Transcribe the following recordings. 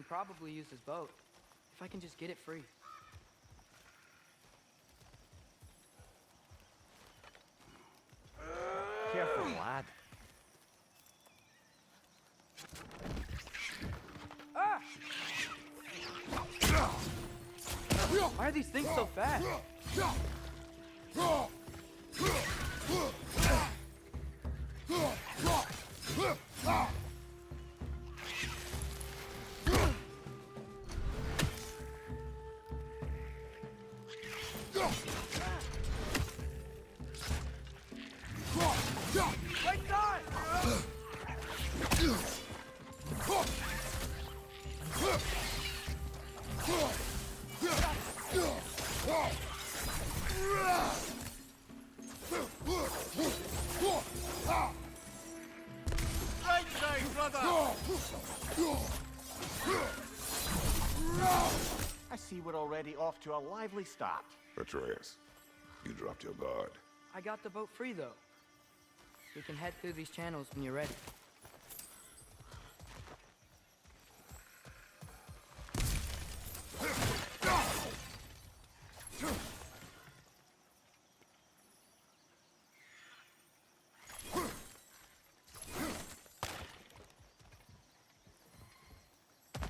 can probably use his boat. If I can just get it free. Careful, lad. Ah! Why are these things so fast? Right side! Right side, brother! I see we're already off to a lively start. Atreus, you dropped your guard. I got the boat free, though. We can head through these channels when you're ready.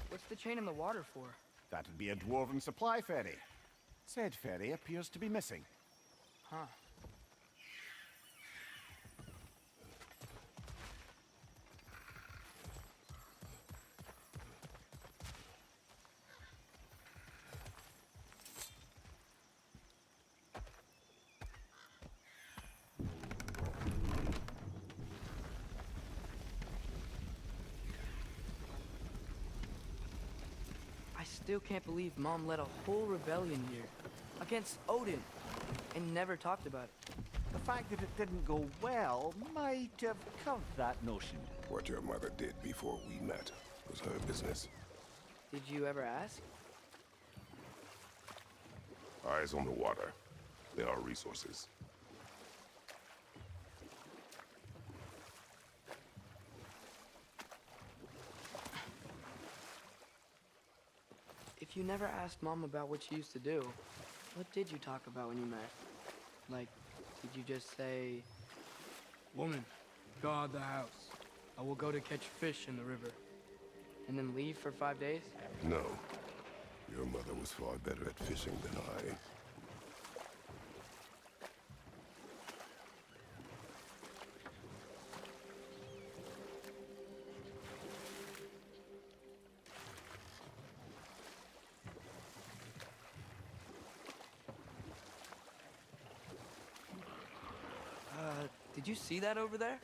What's the chain in the water for? That'd be a dwarven supply ferry. Said ferry appears to be missing. Huh. I still can't believe Mom led a whole rebellion here against Odin and never talked about it. The fact that it didn't go well might have curved that notion. What your mother did before we met was her business. Did you ever ask? Eyes on the water. There are resources. If you never asked Mom about what she used to do, what did you talk about when you met? Like, did you just say, "Woman, guard the house. I will go to catch fish in the river," and then leave for 5 days? No. Your mother was far better at fishing than I. Did you see that over there?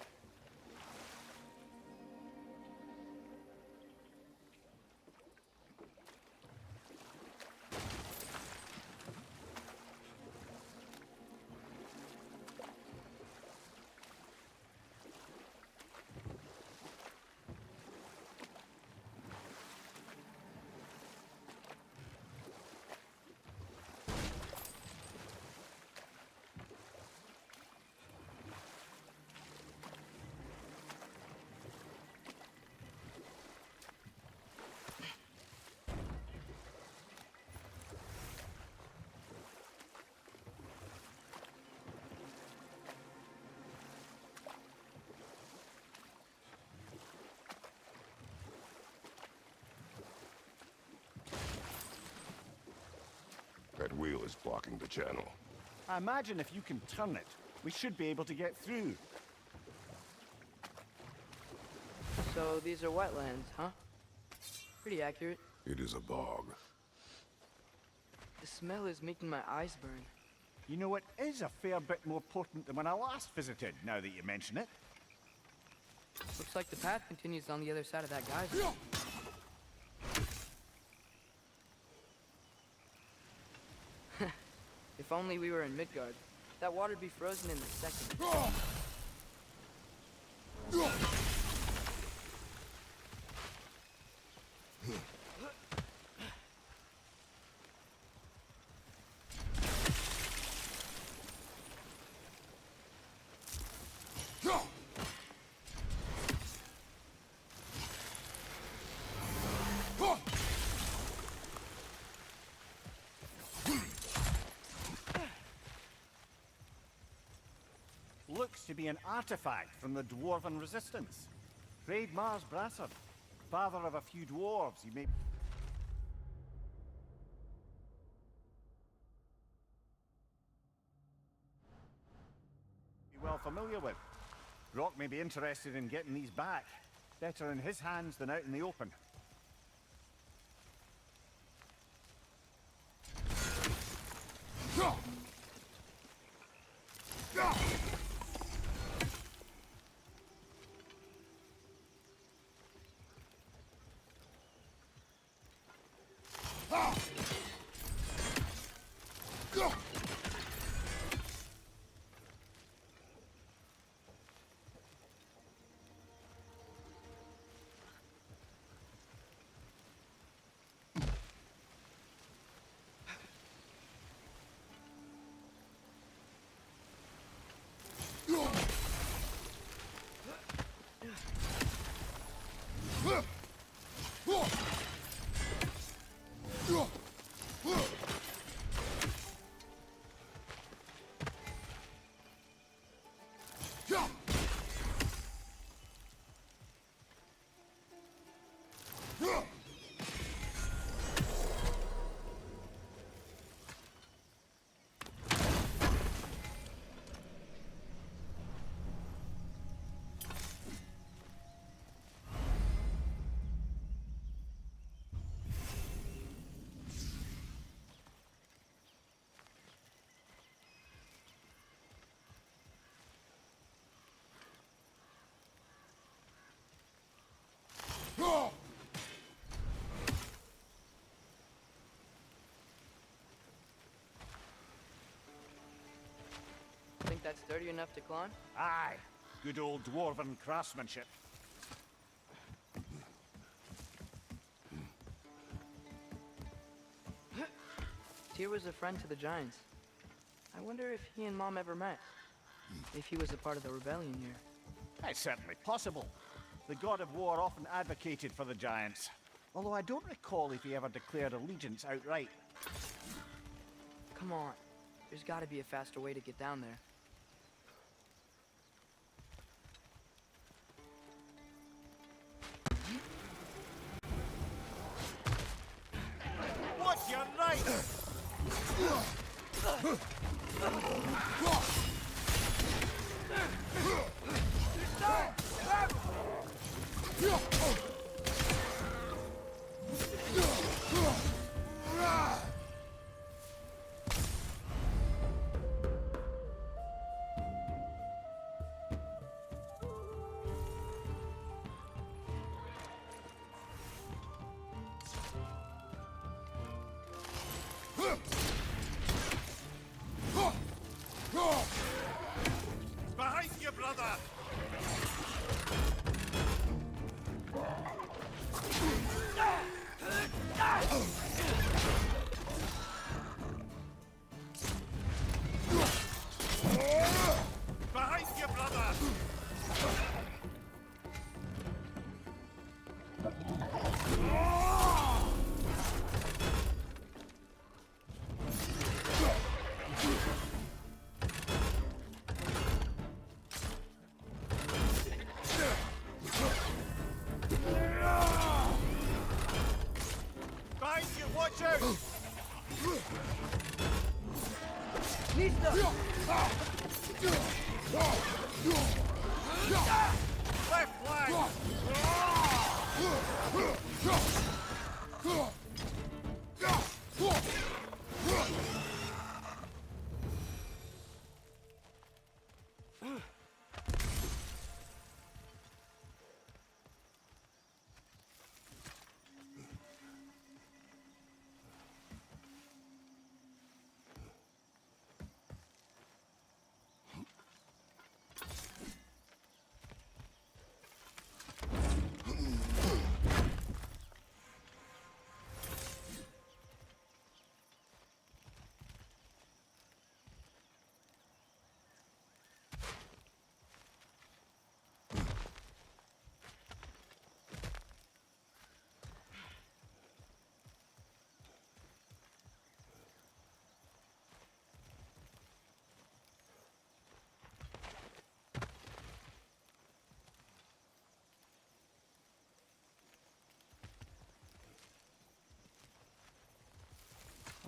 That wheel is blocking the channel. I imagine if you can turn it, we should be able to get through. So these are wetlands, huh? Pretty accurate. It is a bog. The smell is making my eyes burn. You know, it is a fair bit more potent than when I last visited, now that you mention it. Looks like the path continues on the other side of that geyser. If only we were in Midgard. That water'd be frozen in a second. looks to be an artifact from the Dwarven Resistance. Trade Mars Brasser, father of a few dwarves you may be well familiar with. Rock may be interested in getting these back. Better in his hands than out in the open. Think that's sturdy enough to climb? Aye, good old Dwarven craftsmanship. Tyr was a friend to the Giants. I wonder if he and Mom ever met. If he was a part of the rebellion here. It's certainly possible. The god of war often advocated for the Giants. Although I don't recall if he ever declared allegiance outright. Come on. There's gotta be a faster way to get down there. Watch your right! Behind you, brother! Behind you, brother! Behind you, watch out! Left flank!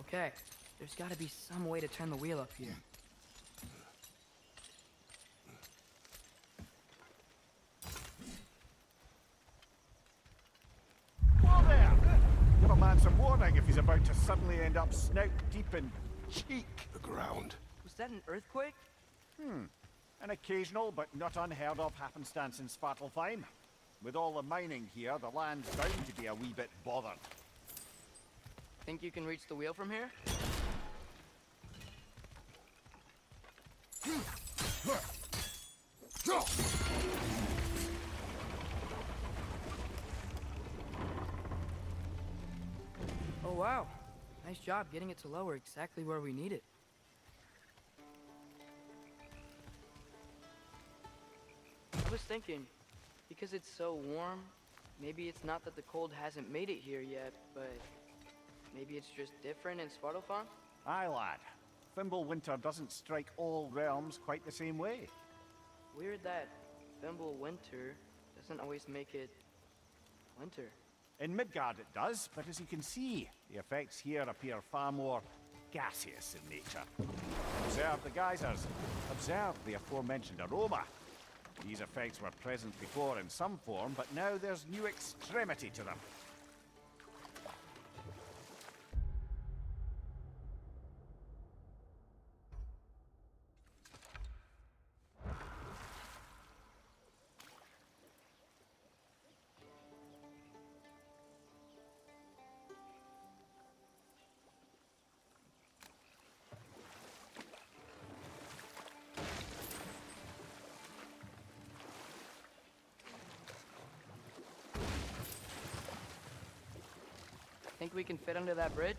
Okay, there's gotta be some way to turn the wheel up here. Whoa there! Give a man some warning if he's about to suddenly end up snout deep in cheek. The ground. Was that an earthquake? An occasional but not unheard of happenstance in Svartalfheim. With all the mining here, the land's bound to be a wee bit bothered. Think you can reach the wheel from here? Oh wow, nice job getting it to lower exactly where we need it. I was thinking, because it's so warm, maybe it's not that the cold hasn't made it here yet, but maybe it's just different in Svartalfheim? Aye, lad. Thimble winter doesn't strike all realms quite the same way. Weird that Thimble winter doesn't always make it winter. In Midgard it does, but as you can see, the effects here appear far more gaseous in nature. Observe the geysers. Observe the aforementioned aroma. These effects were present before in some form, but now there's new extremity to them. Think we can fit under that bridge?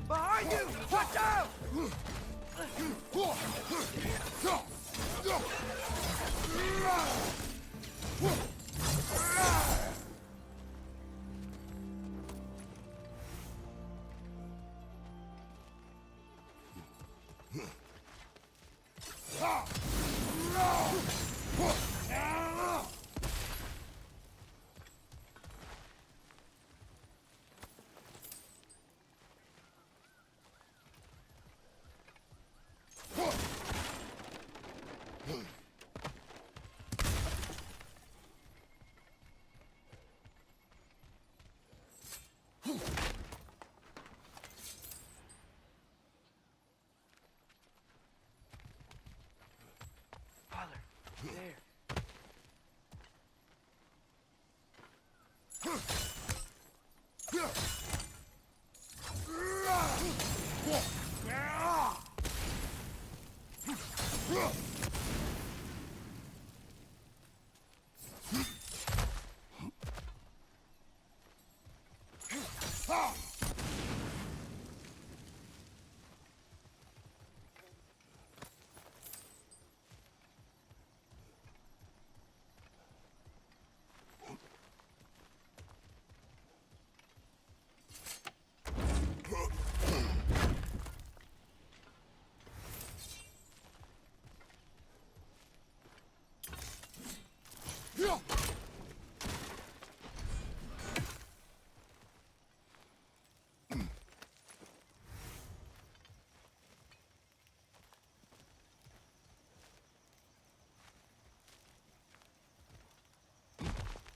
Behind you! Watch out! Father, there.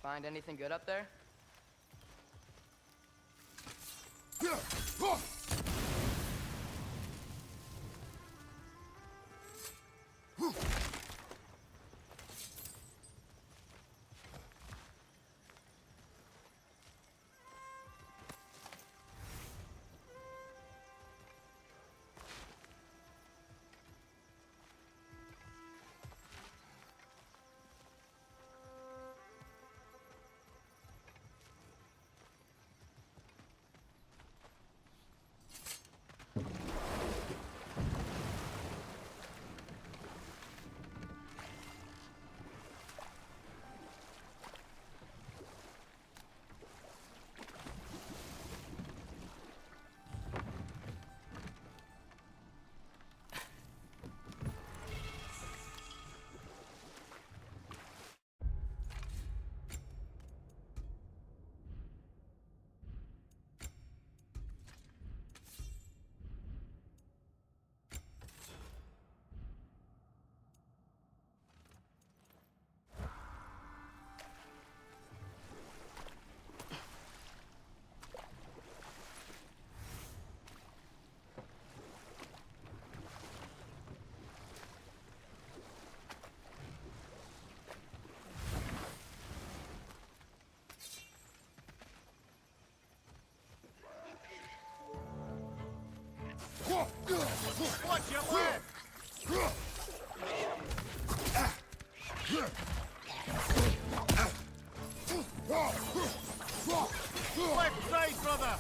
Find anything good up there? Left side, brother!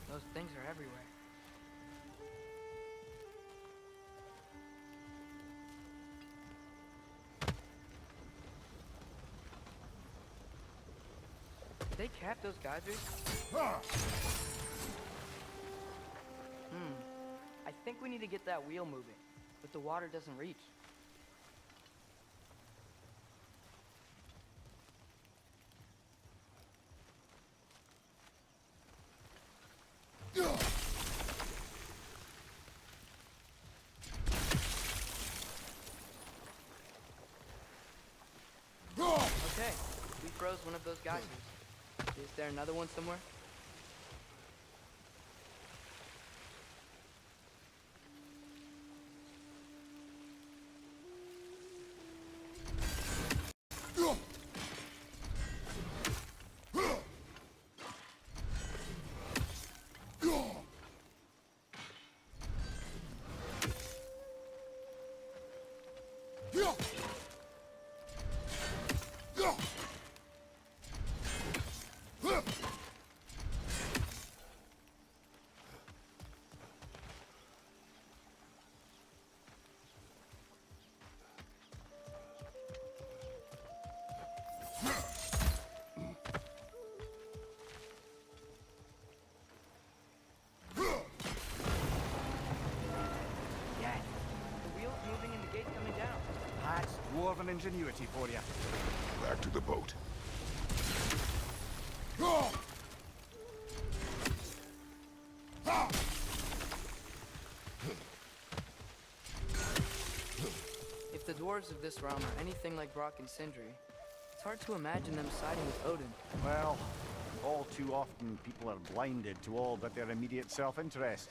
Those things are everywhere. Did they cap those geysers? I think we need to get that wheel moving, but the water doesn't reach. Okay, we froze one of those geysers. Is there another one somewhere? Dwarven ingenuity for you. Back to the boat. If the dwarves of this realm are anything like Brock and Sindri, it's hard to imagine them siding with Odin. Well, all too often people are blinded to all but their immediate self-interest.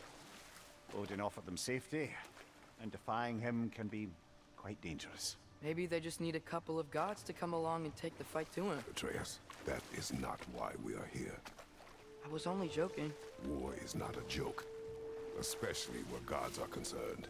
Odin offered them safety, and defying him can be quite dangerous. Maybe they just need a couple of gods to come along and take the fight to him. Atreus, that is not why we are here. I was only joking. War is not a joke, especially where gods are concerned.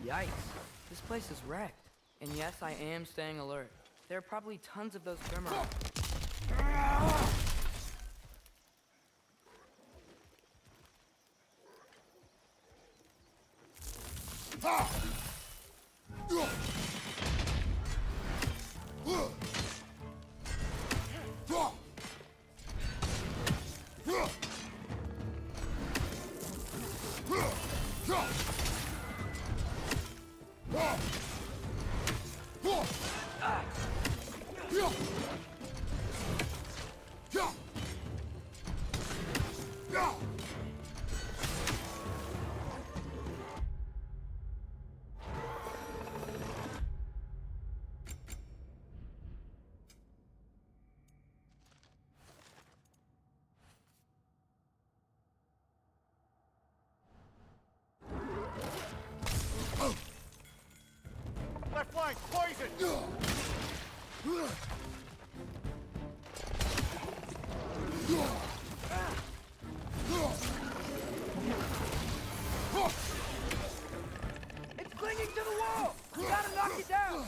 Yikes. This place is wrecked. And yes, I am staying alert. There are probably tons of those Grim around. It's clinging to the wall! We gotta knock it down!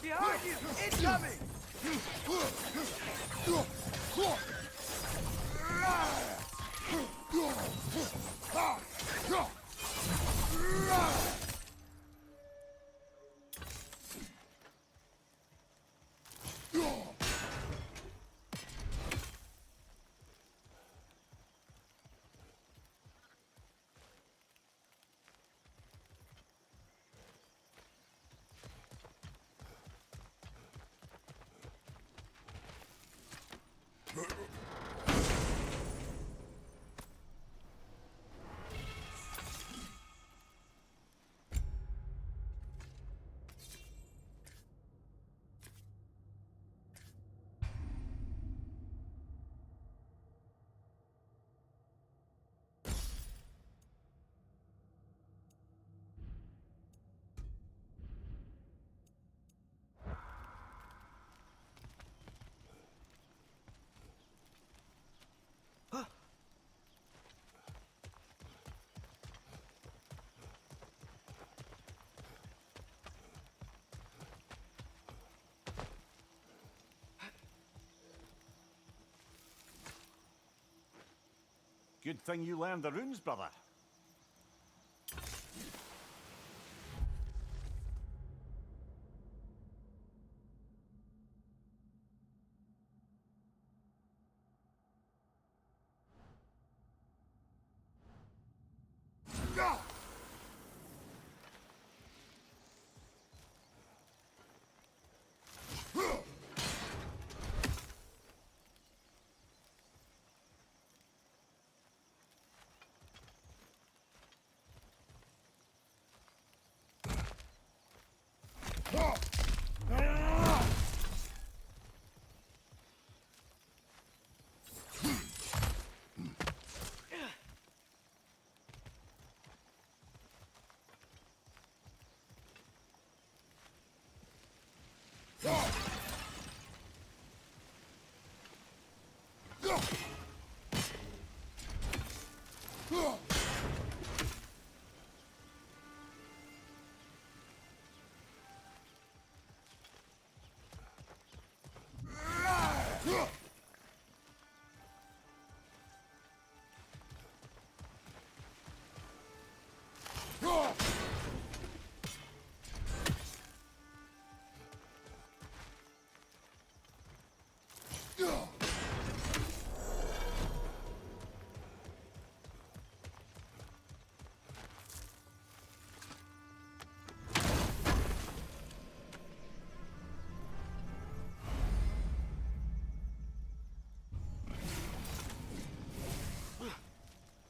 Behind you! Incoming! Good thing you learned the runes, brother.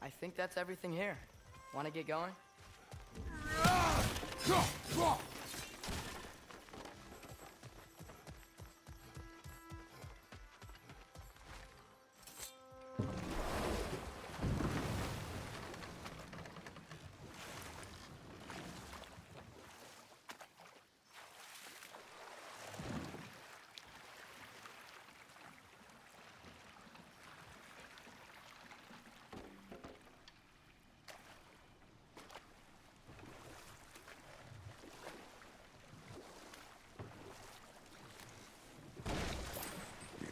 I think that's everything here. Want to get going?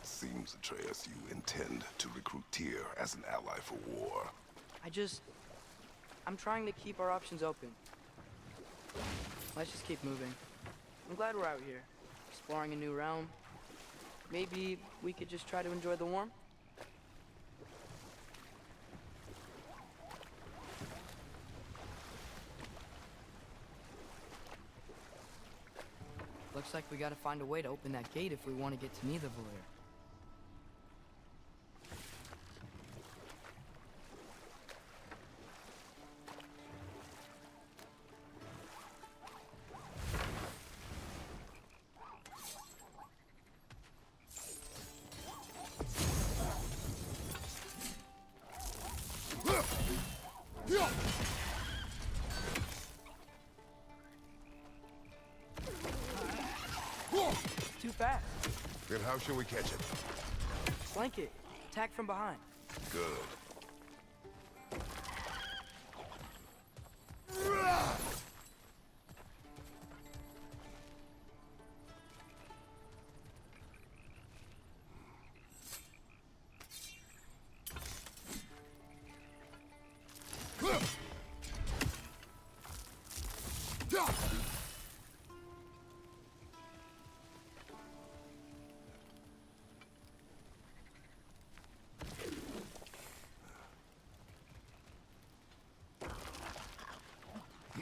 Seems, Atreus, you intend to recruit Tyr as an ally for war. I'm trying to keep our options open. let's just keep moving. I'm glad we're out here, exploring a new realm. Maybe we could just try to enjoy the warmth? Looks like we gotta find a way to open that gate if we want to get to Nidavellir. Too fast. Then how shall we catch it? Flank it. Attack from behind. Good.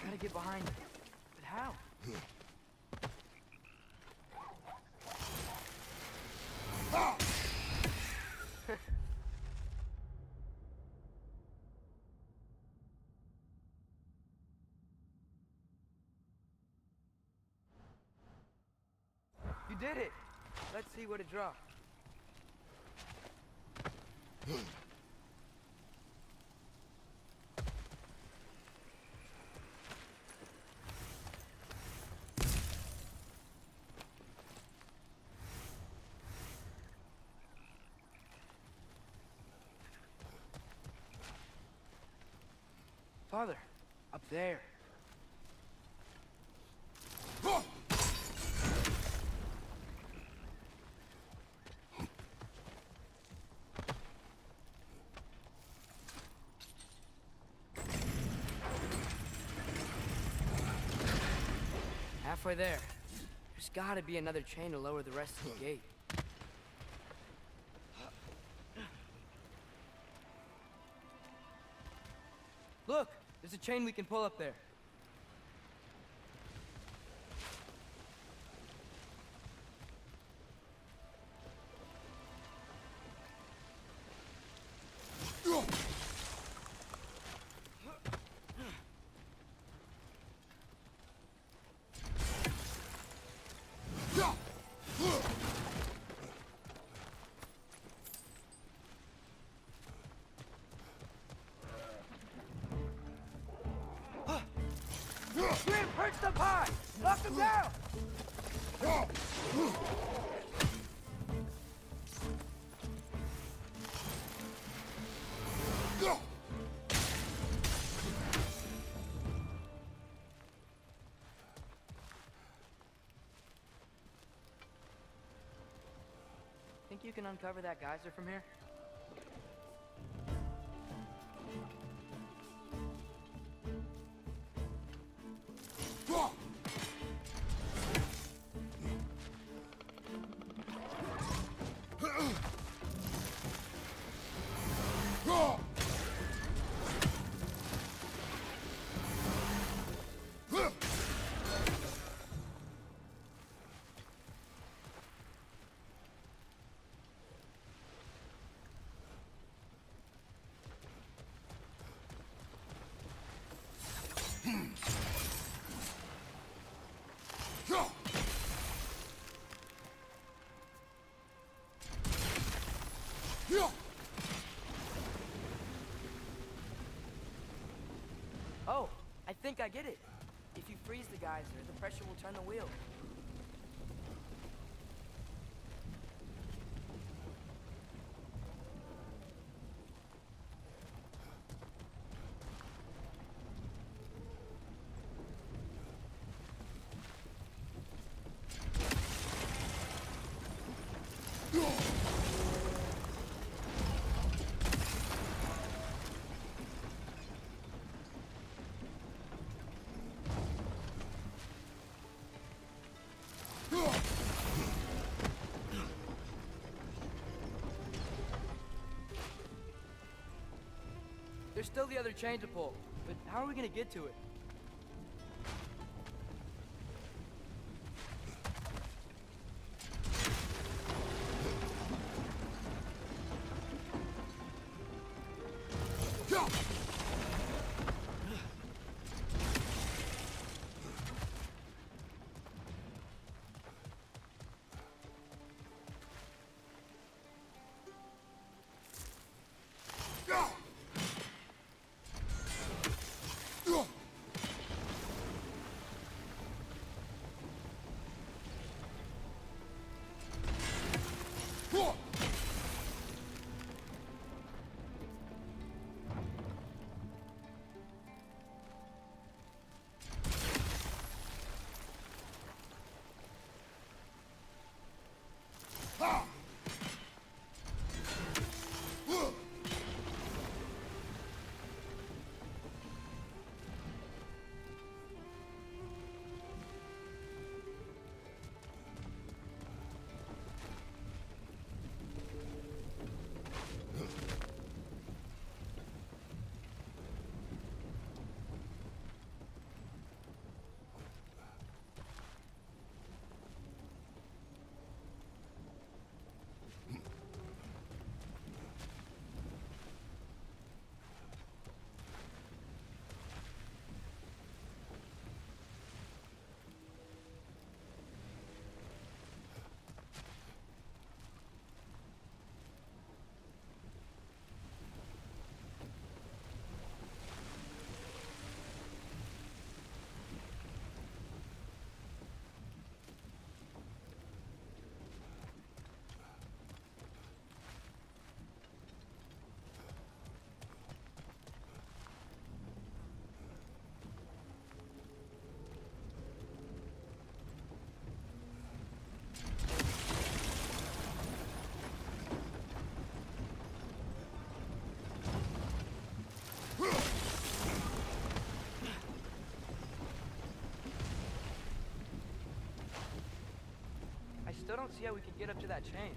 Gotta get behind it. But how? You did it! Let's see what it dropped. Father, up there. Halfway there. There's gotta be another chain to lower the rest of the gate. Look! There's a chain we can pull up there. Grim, perched up high! Knock him down! Think you can uncover that geyser from here? Oh, I think I get it. If you freeze the geyser, the pressure will turn the wheel. There's still the other chain to pull, but how are we gonna get to it? I still don't see how we can get up to that chain.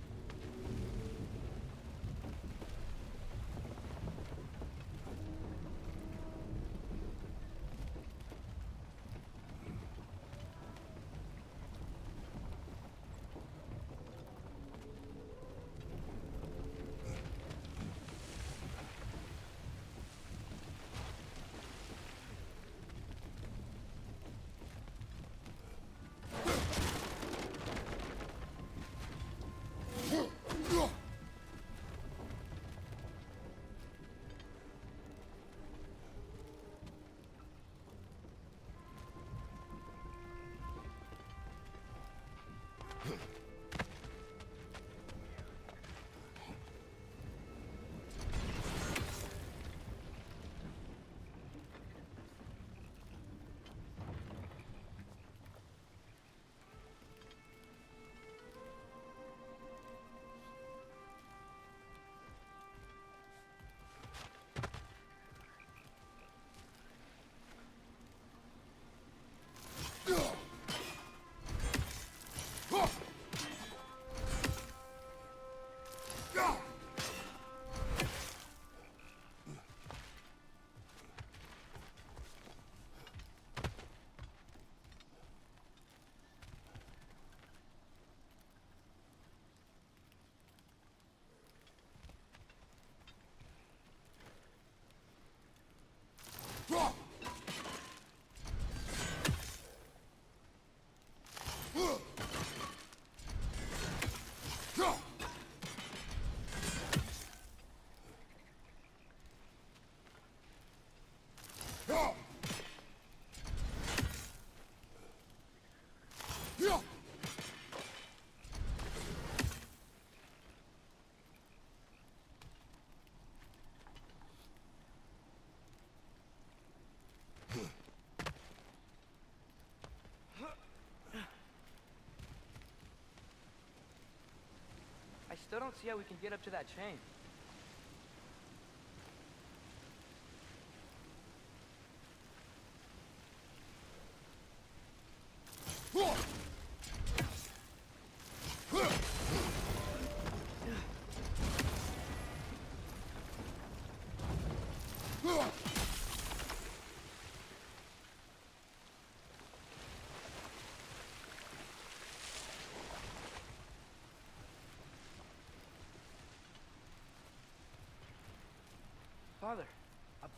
I still don't see how we can get up to that chain.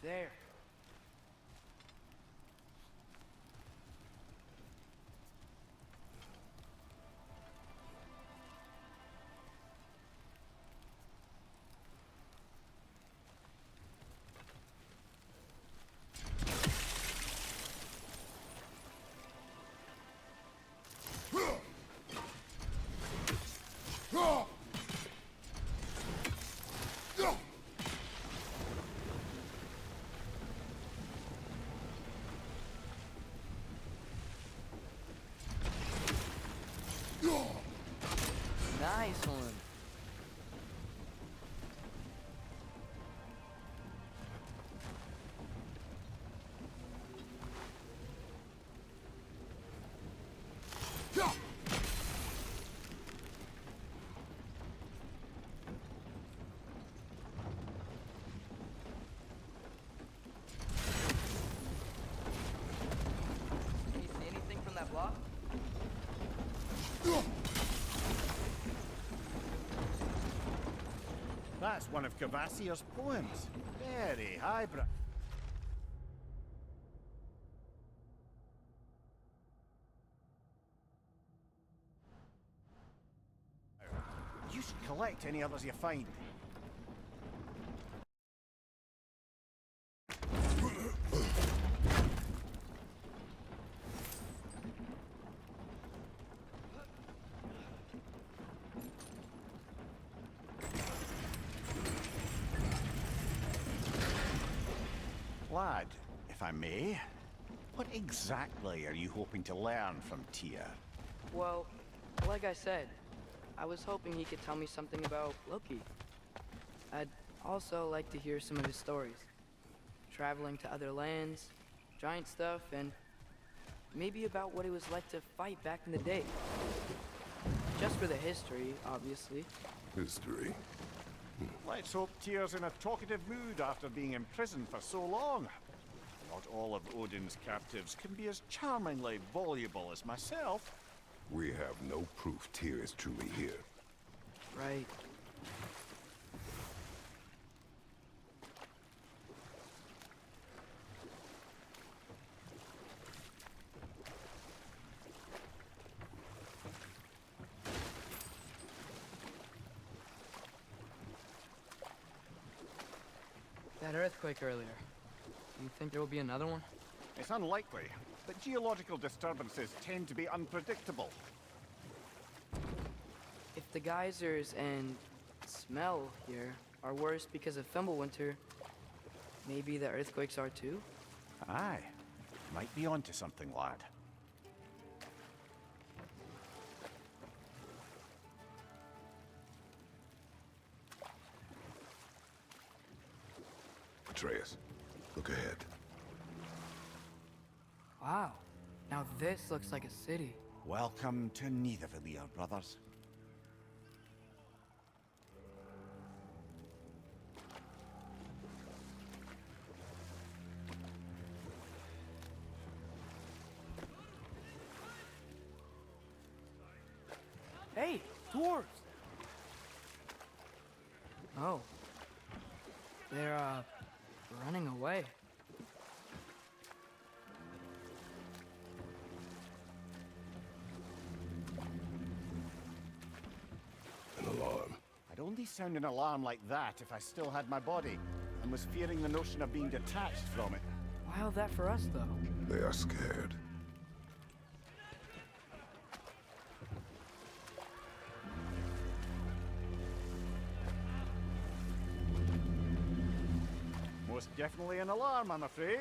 There. Nice one. Can you see anything from that block? That's one of Cavassier's poems. Very highbrow. You should collect any others you find. Lad, if I may, what exactly are you hoping to learn from Tyr? Well, like I said, I was hoping he could tell me something about Loki. I'd also like to hear some of his stories. Traveling to other lands, giant stuff, and maybe about what it was like to fight back in the day. Just for the history, obviously. History. Let's hope Tyr's in a talkative mood after being imprisoned for so long. Not all of Odin's captives can be as charmingly voluble as myself. We have no proof Tyr is truly here. Right. That earthquake earlier. Do you think there will be another one? It's unlikely, but geological disturbances tend to be unpredictable. If the geysers and smell here are worse because of Fimbulwinter, maybe the earthquakes are too? Aye, might be onto something, lad. Atreus, look ahead. Wow. Now this looks like a city. Welcome to Nidavellir, brothers. Hey, dwarves! Oh. They're, running away. An alarm. I'd only sound an alarm like that if I still had my body, and was fearing the notion of being detached from it. Why all that for us, though? They are scared. Most definitely an alarm, I'm afraid.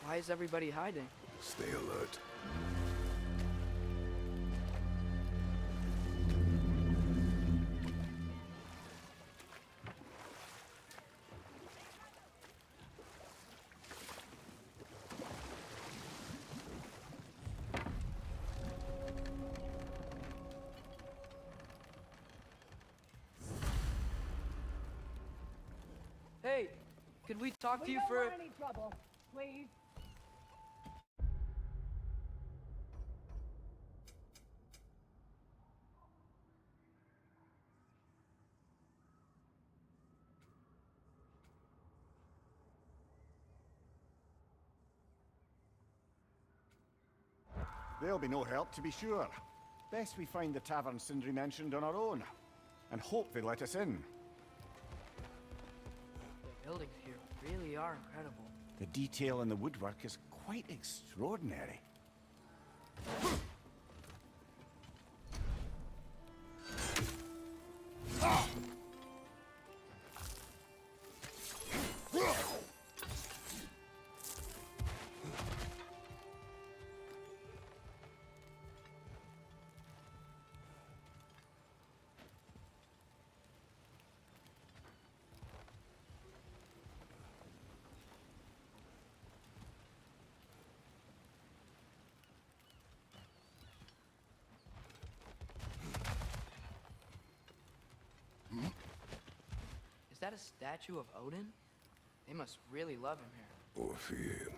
Why is everybody hiding? Stay alert. Hey, could we talk to you don't for... want any trouble, please. They'll be no help, to be sure. Best we find the tavern Sindri mentioned on our own, and hope they let us in. The buildings here really are incredible. The detail in the woodwork is quite extraordinary. Is that a statue of Odin? They must really love him here. Or fear him.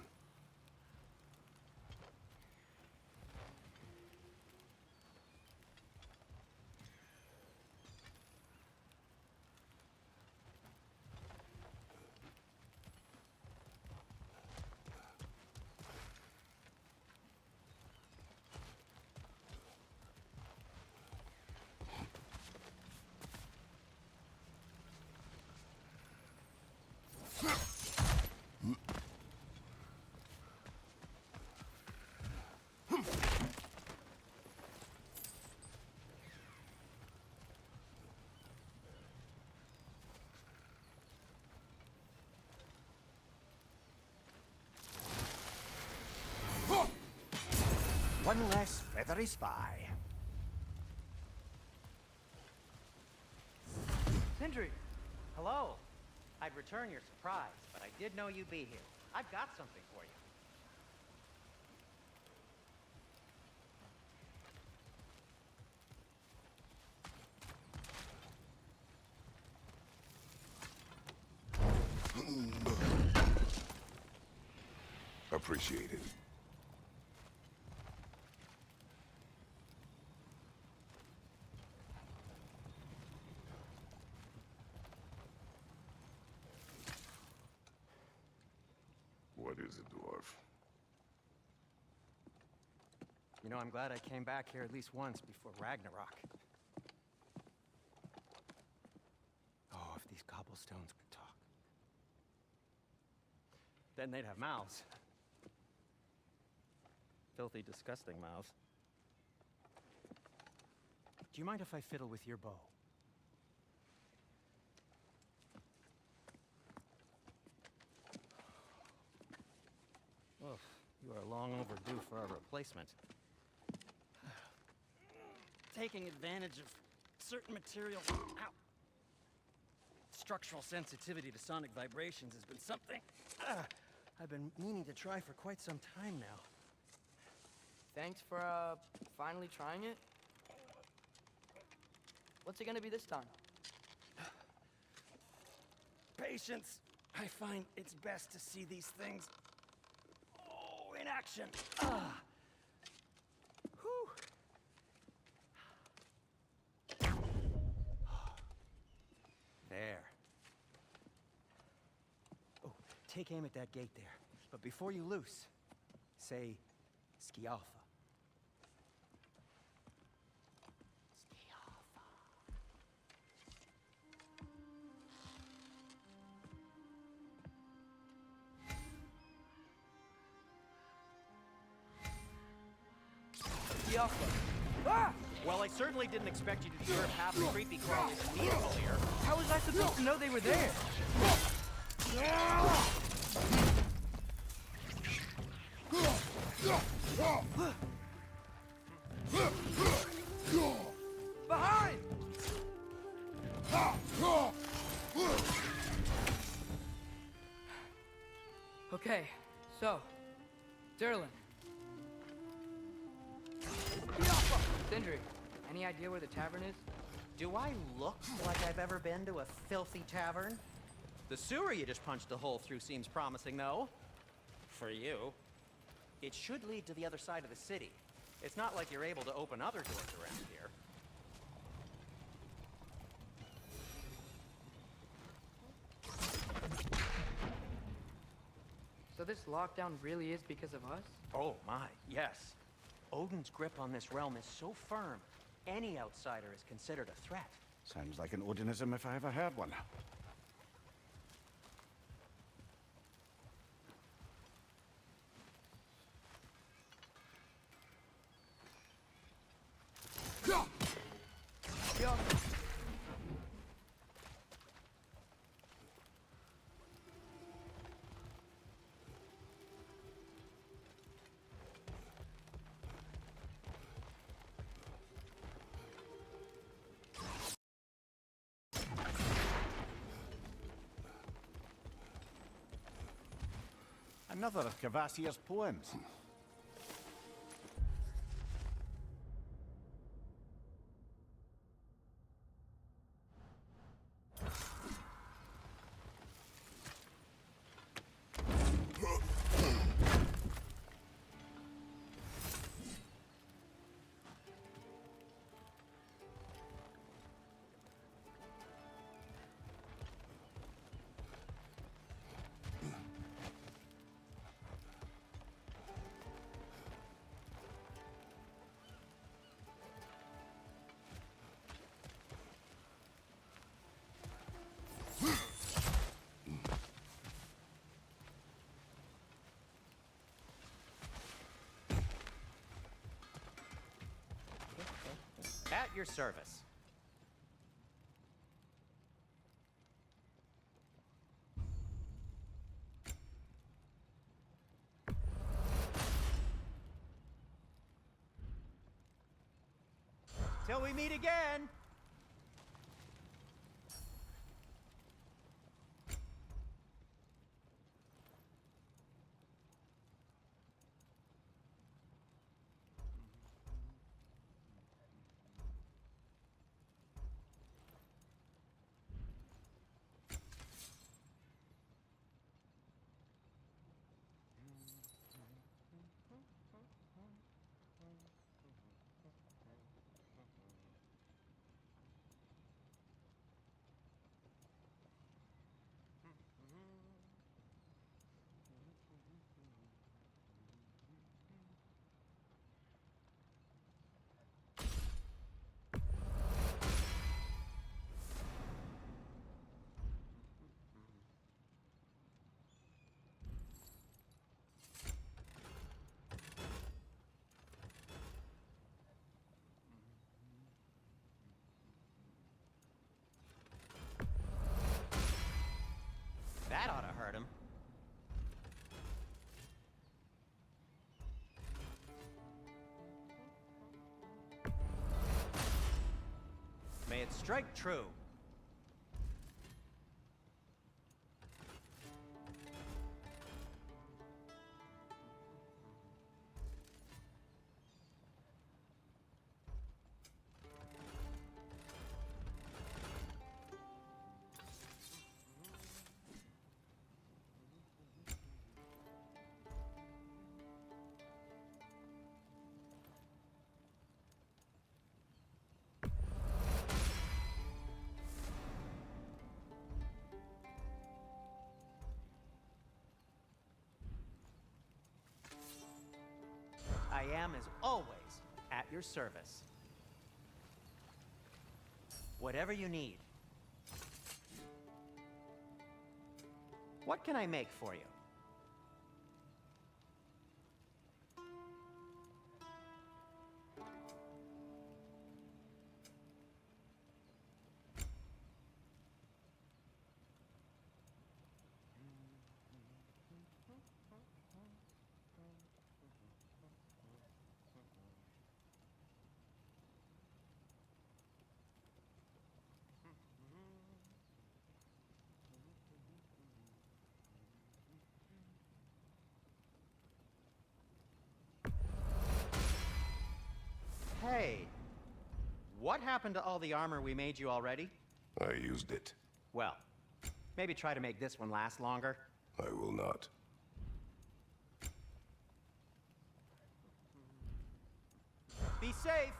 One less feathery spy. Sindri! Hello. I'd return your surprise, but I did know you'd be here. I've got something for you. Appreciate it. What is it, dwarf? You know, I'm glad I came back here at least once before Ragnarok. Oh, if these cobblestones could talk. Then they'd have mouths. Filthy, disgusting mouths. Do you mind if I fiddle with your bow? Oh, you are long overdue for a replacement. Taking advantage of certain materials. Ow. Structural sensitivity to sonic vibrations has been something I've been meaning to try for quite some time now. Thanks for, finally trying it. What's it gonna be this time? Patience. I find it's best to see these things in action. Whew. There. Oh, take aim at that gate there. But before you loose, say Skialfa. Ah! Well, I certainly didn't expect you to disturb half the creepy crawlies in Nidavellir. How was I supposed to know they were there? Behind! Okay, so, Durlin. Sindri, any idea where the tavern is? Do I look like I've ever been to a filthy tavern? The sewer you just punched a hole through seems promising, though. For you. It should lead to the other side of the city. It's not like you're able to open other doors around here. So this lockdown really is because of us? Oh my, yes. Odin's grip on this realm is so firm, any outsider is considered a threat. Sounds like an Odinism if I ever heard one. Another of Kvasir's poems. At your service. Till we meet again! That ought to hurt him. May it strike true. I am, as always, at your service. Whatever you need. What can I make for you? Hey, what happened to all the armor we made you already? I used it. Well, maybe try to make this one last longer. I will not. Be safe!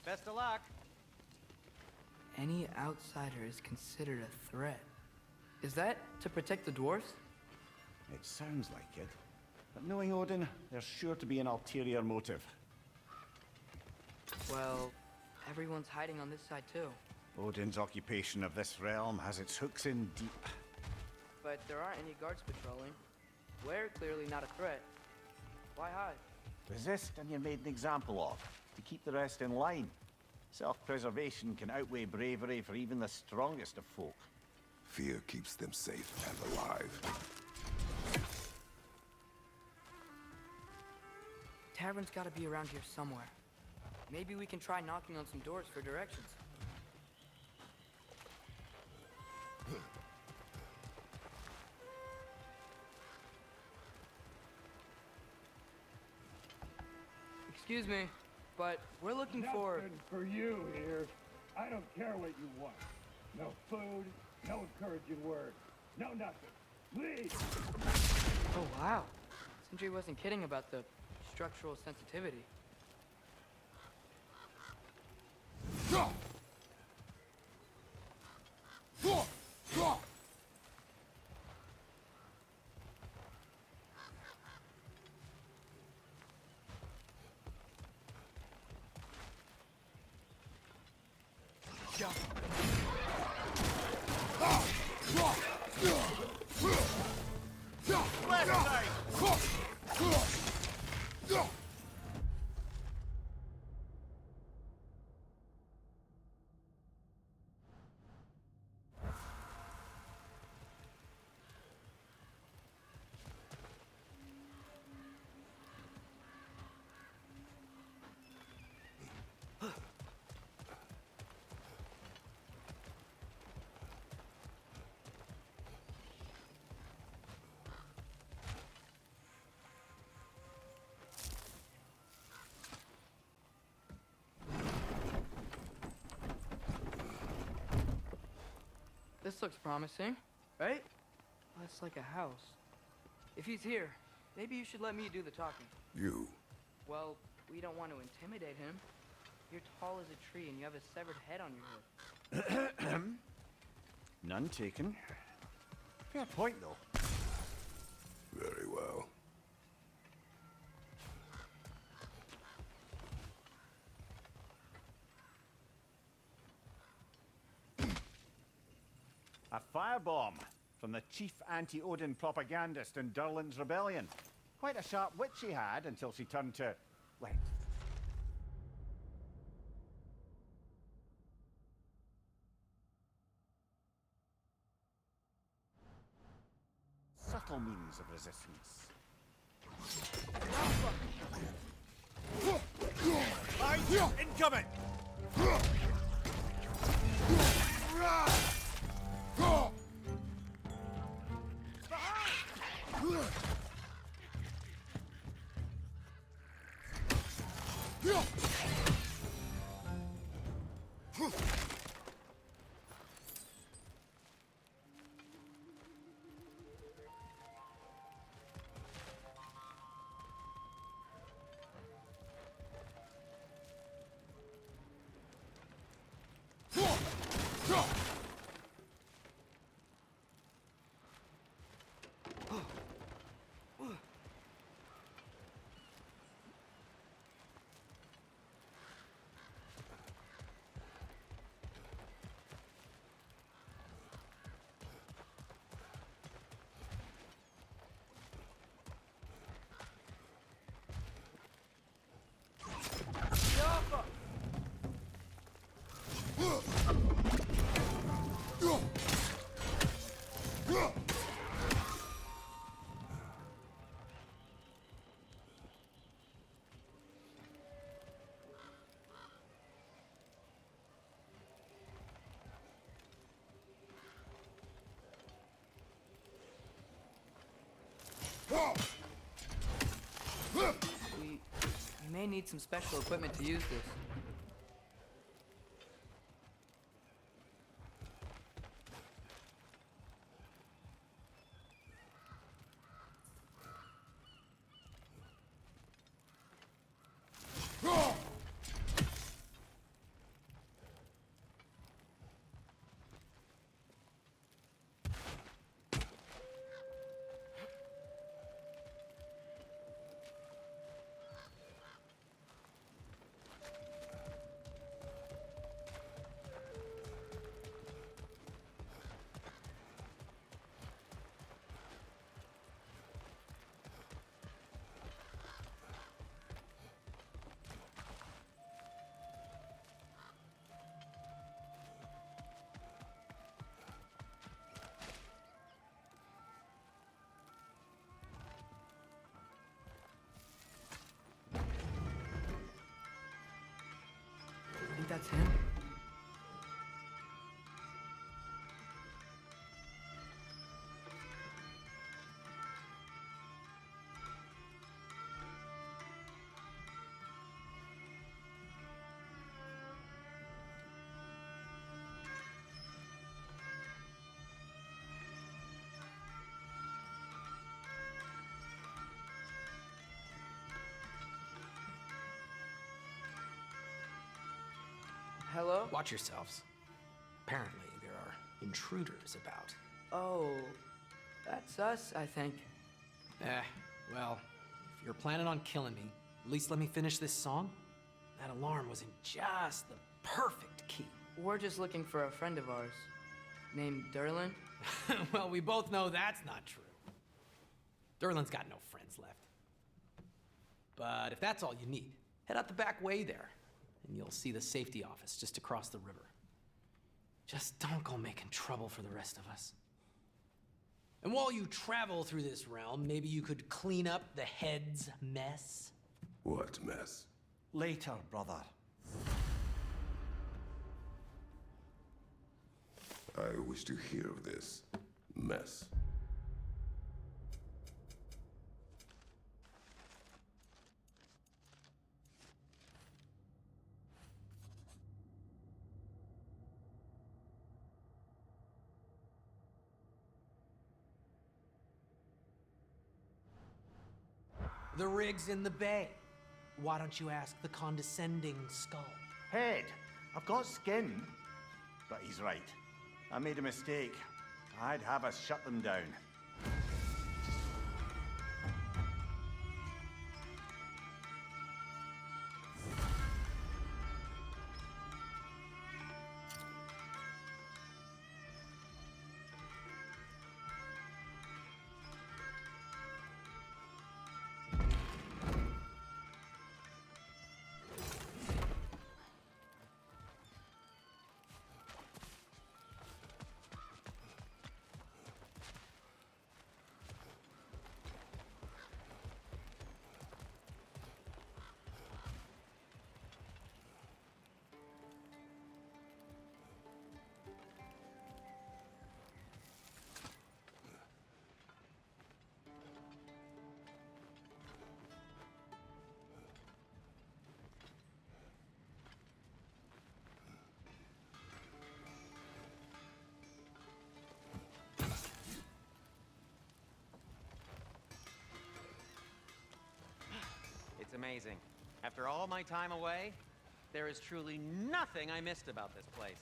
Best of luck! Any outsider is considered a threat. Is that to protect the dwarves? It sounds like it. But knowing Odin, there's sure to be an ulterior motive. Well, everyone's hiding on this side too. Odin's occupation of this realm has its hooks in deep. But there aren't any guards patrolling. We're clearly not a threat. Why hide? Resist and you're made an example of, to keep the rest in line. Self-preservation can outweigh bravery for even the strongest of folk. Fear keeps them safe and alive. Tavern's gotta be around here somewhere. Maybe we can try knocking on some doors for directions. Excuse me, but we're looking for... Nothing for you here. I don't care what you want. No food, no encouraging words, no nothing. Leave! Oh, wow. Sindri wasn't kidding about the structural sensitivity. This looks promising, right? That's like a house. If he's here, maybe you should let me do the talking. You. Well, we don't want to intimidate him. You're tall as a tree and you have a severed head on your head. None taken. Fair point, though. Very well. A firebomb from the chief anti-Odin propagandist in Durlin's rebellion. Quite a sharp wit she had until she turned to... wait. Subtle means of resistance. Incoming! We may need some special equipment to use this. That's him. Hello? Watch yourselves. Apparently, there are intruders about. Oh, that's us, I think. Well, if you're planning on killing me, at least let me finish this song. That alarm was in just the perfect key. We're just looking for a friend of ours named Derlin. Well, we both know that's not true. Derlin's got no friends left. But if that's all you need, head out the back way there, and you'll see the safety office just across the river. Just don't go making trouble for the rest of us. And while you travel through this realm, maybe you could clean up the head's mess? What mess? Later, brother. I wish to hear of this mess. The rig's in the bay. Why don't you ask the condescending skull? Head, I've got skin. But he's right. I made a mistake. I'd have us shut them down. It's amazing. After all my time away, there is truly nothing I missed about this place.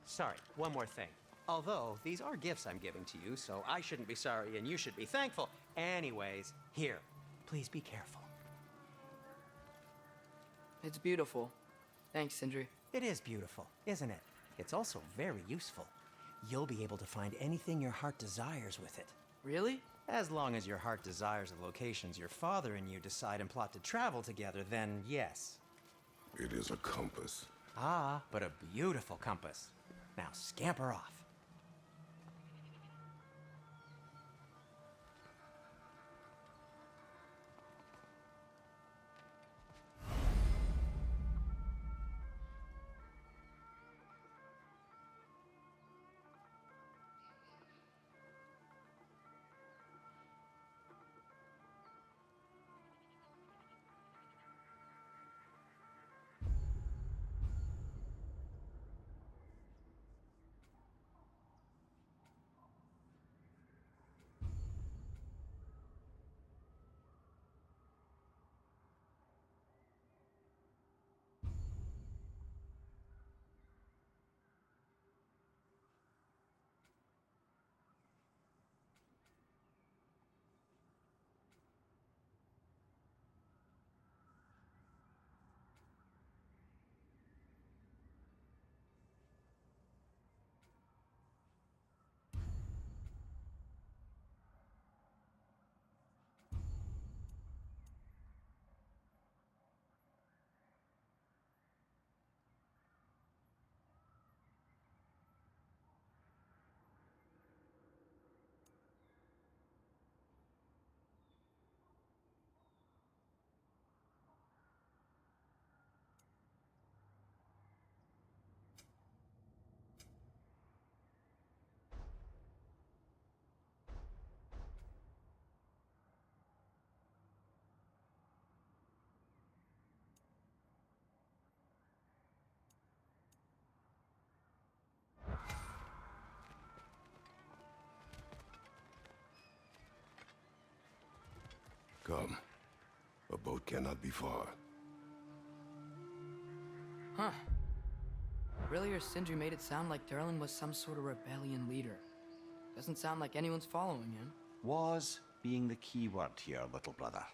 Sorry, one more thing. Although, these are gifts I'm giving to you, so I shouldn't be sorry and you should be thankful. Anyways, here, please be careful. It's beautiful. Thanks, Sindri. It is beautiful, isn't it? It's also very useful. You'll be able to find anything your heart desires with it. Really? As long as your heart desires the locations your father and you decide and plot to travel together, then yes. It is a compass. Ah, but a beautiful compass. Now scamper off. Come. A boat cannot be far. Huh. Earlier, Sindri made it sound like Durlin was some sort of rebellion leader. Doesn't sound like anyone's following him. Was being the key word here, little brother.